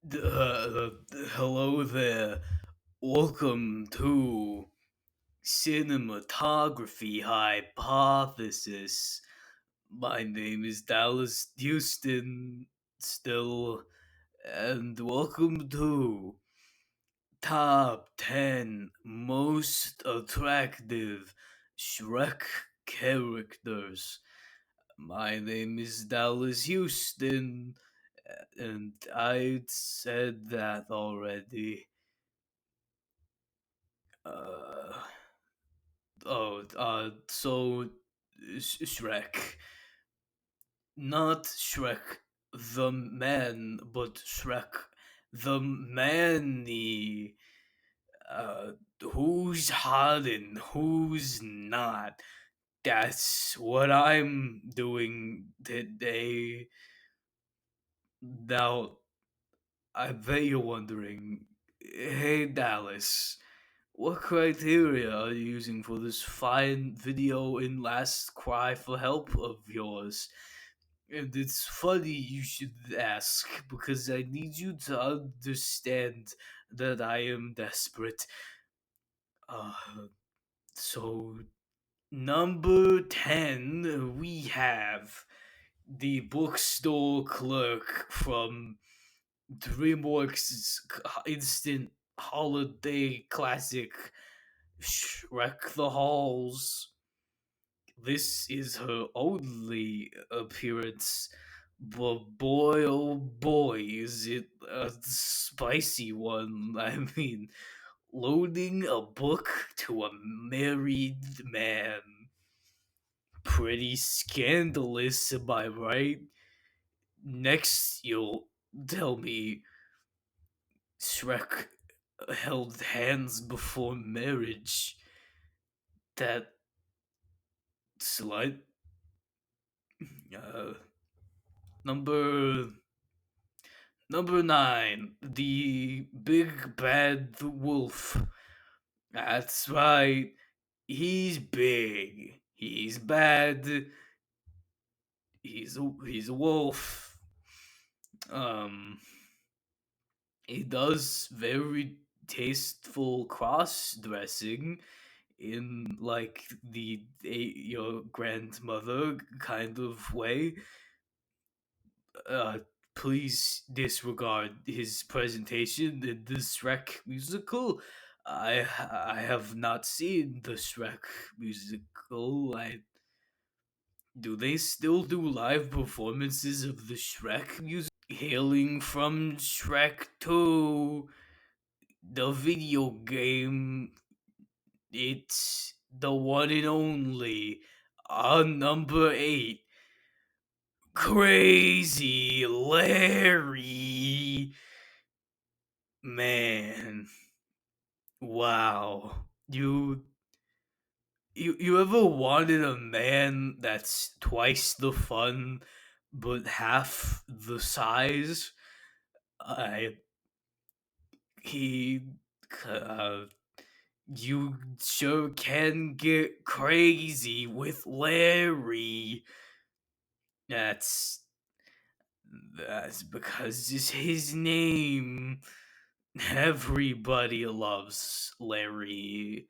Hello there. Welcome to Cinematography Hypothesis. My name is Dallas Houston, still, and welcome to Top 10 Most Attractive Shrek Characters. My name is Dallas Houston, and I said that already. Uh, so Shrek, not Shrek the man, but Shrek the Manny. Uh, who's hot and who's not? That's what I'm doing today. Now, I bet you're wondering, hey Dallas, what criteria are you using for this fine video in last cry for help of yours? And it's funny you should ask because I need you to understand that I am desperate. Uh, so, number 10, we have the bookstore clerk from DreamWorks' instant holiday classic Shrek the Halls. This is her only appearance, but boy oh boy is it a spicy one. I mean, loading a book to a married man. Pretty scandalous, am I right? Next, you'll tell me Shrek held hands before marriage. That slut. Uh, number number 9, the big bad wolf. That's right. He's big. He's bad. He's a wolf. Um, he does very tasteful cross dressing in like your grandmother kind of way. uh Please disregard his presentation in the Shrek musical. I have not seen the Shrek musical. I Do they still do live performances of the Shrek music? Hailing from Shrek 2, the video game, it's the one and only on number 8. Crazy Larry. Man, wow. You ever wanted a man that's twice the fun but half the size? I he uh, You sure can get crazy with Larry. That's that's because it's his name. Everybody loves Larry.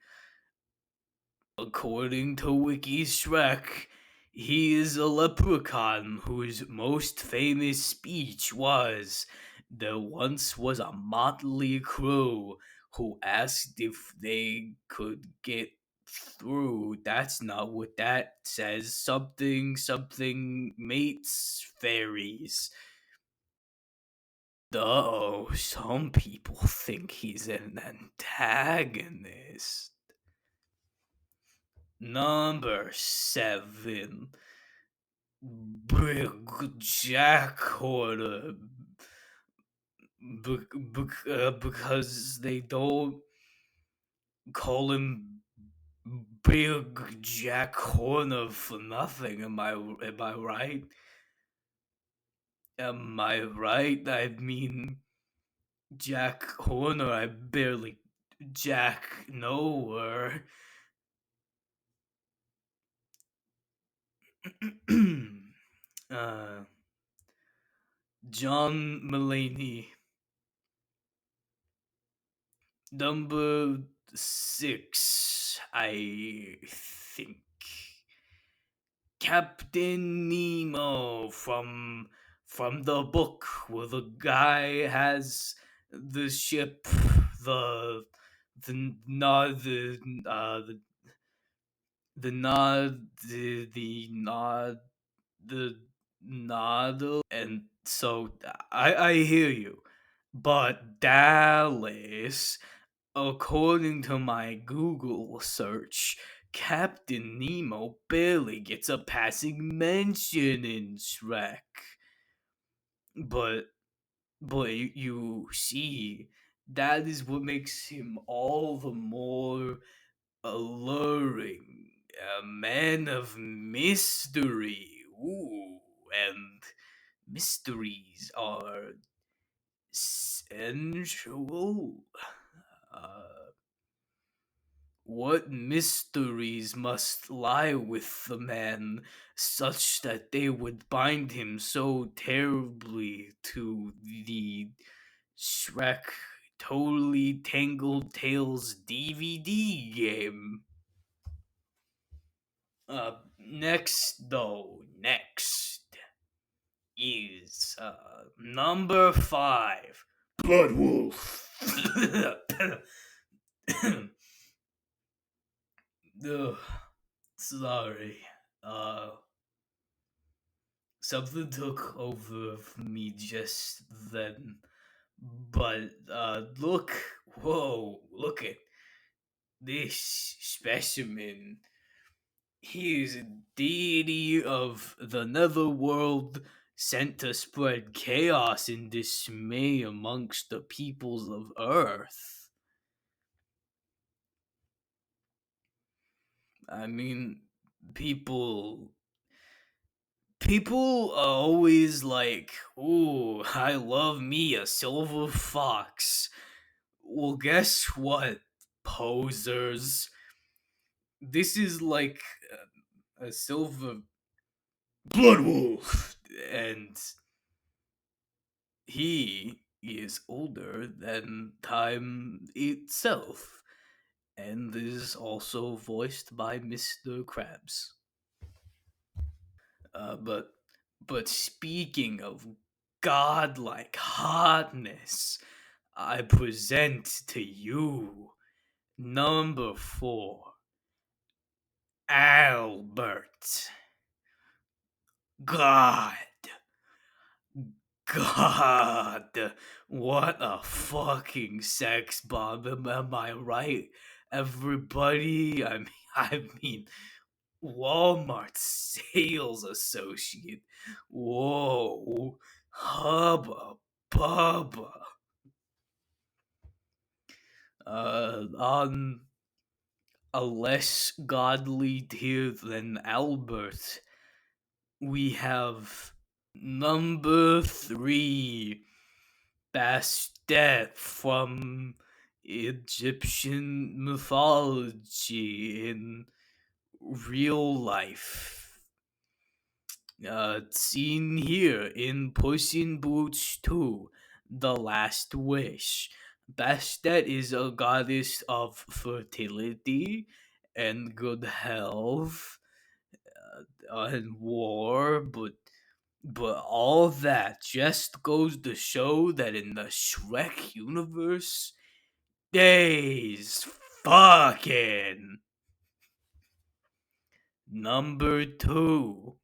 According to Wiki Shrek, he is a leprechaun whose most famous speech was, "There once was a motley crew who asked if they could get through." That's not what that says. Something, something mates fairies. Though some people think he's an antagonist. Number 7, Big Jack Horner. Because they don't call him Big Jack Horner for nothing. Am I right? Am I right? I mean, Jack Horner. I barely Jack know her. uh, John Mulaney. Number six, I think. Captain Nemo from the book where the guy has the ship, the the the nod the nod the noddle, and so I hear you, but Dallas, according to my Google search, Captain Nemo barely gets a passing mention in Shrek. But you see, that is what makes him all the more alluring. A man of mystery. Ooh, and mysteries are sensual. Uh, what mysteries must lie with the man such that they would bind him so terribly to the Shrek Totally Tangled Tales DVD game? Next is number five, Blood Wolf. Ugh, sorry. Uh, Something took over of me just then. But look at this specimen. He is a deity of the netherworld, sent to spread chaos and dismay amongst the peoples of Earth. I mean, people people are always like, "Ooh, I love me a silver fox." Well, guess what, posers? This is like a silver blood wolf, and he is older than time itself, and is also voiced by Mr. Krabs. But speaking of godlike hotness, I present to you number four, Albert. God, God, what a fucking sex bomb! Am I right, everybody? I mean, Walmart sales associate. Whoa, hubba bubba. On a less godly tier than Albert, we have number three, Bastet from Egyptian mythology in real life. Seen here in Puss in Boots 2, The Last Wish. Bastet is a goddess of fertility and good health and war, but all that just goes to show that in the Shrek universe, days fucking. Number two,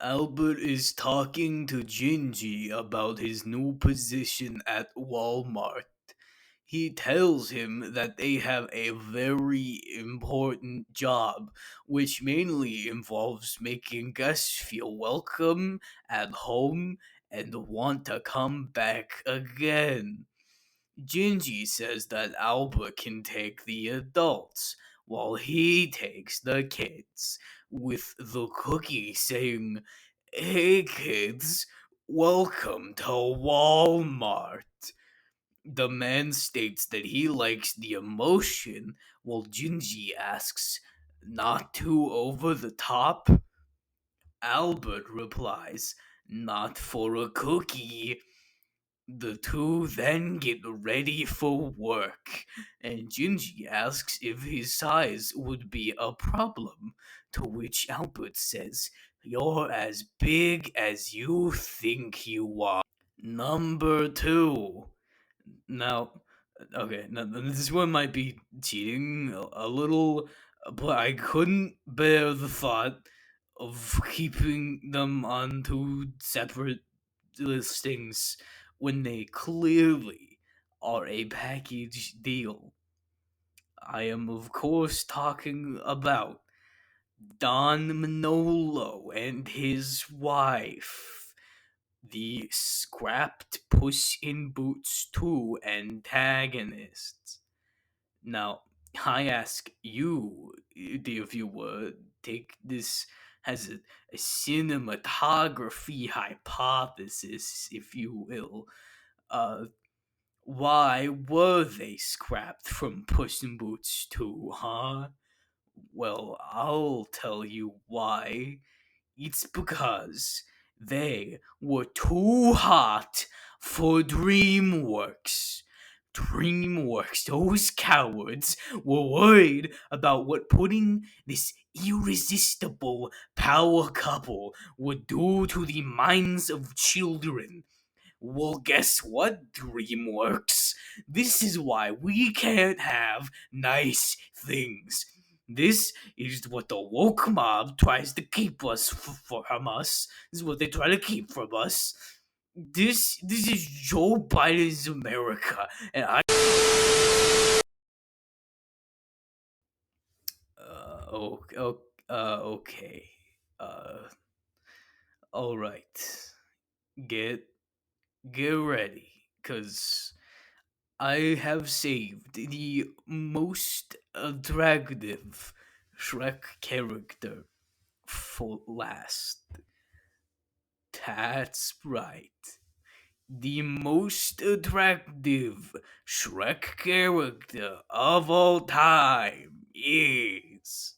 Albert is talking to Gingy about his new position at Walmart. He tells him that they have a very important job, which mainly involves making guests feel welcome, at home, and want to come back again. Gingy says that Albert can take the adults, while he takes the kids, with the cookie saying, "Hey kids, welcome to Walmart." The man states that he likes the emotion, while Gingy asks, "Not too over the top?" Albert replies, "Not for a cookie." The two then get ready for work, and Gingy asks if his size would be a problem, to which Albert says, "You're as big as you think you are." Number two. Now, okay, now this one might be cheating a little, but I couldn't bear the thought of keeping them on two separate listings when they clearly are a package deal. I am, of course, talking about Don Manolo and his wife, the scrapped Puss in Boots 2 antagonists. Now, I ask you, dear viewer, take this as a cinematography hypothesis, if you will. Uh, why were they scrapped from Puss in Boots 2, huh? Well, I'll tell you why. It's because they were too hot for DreamWorks. DreamWorks, those cowards, were worried about what putting this irresistible power couple would do to the minds of children. Well, guess what, DreamWorks? This is why we can't have nice things. This is what the woke mob tries to keep us from us. This is what they try to keep from us. This is Joe Biden's America, and I. Okay. Uh, all right. Get get ready, cause I have saved the most attractive Shrek character for last. That's right. The most attractive Shrek character of all time is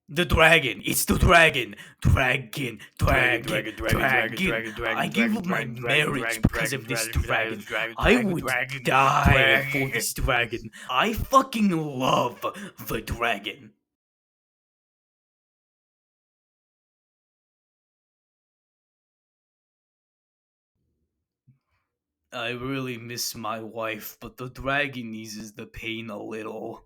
the dragon. It's the dragon. Dragon. Dragon. Dragon. I give up my marriage because of this dragon. I would die for this dragon. I fucking love the dragon. I really miss my wife, but the dragon eases the pain a little.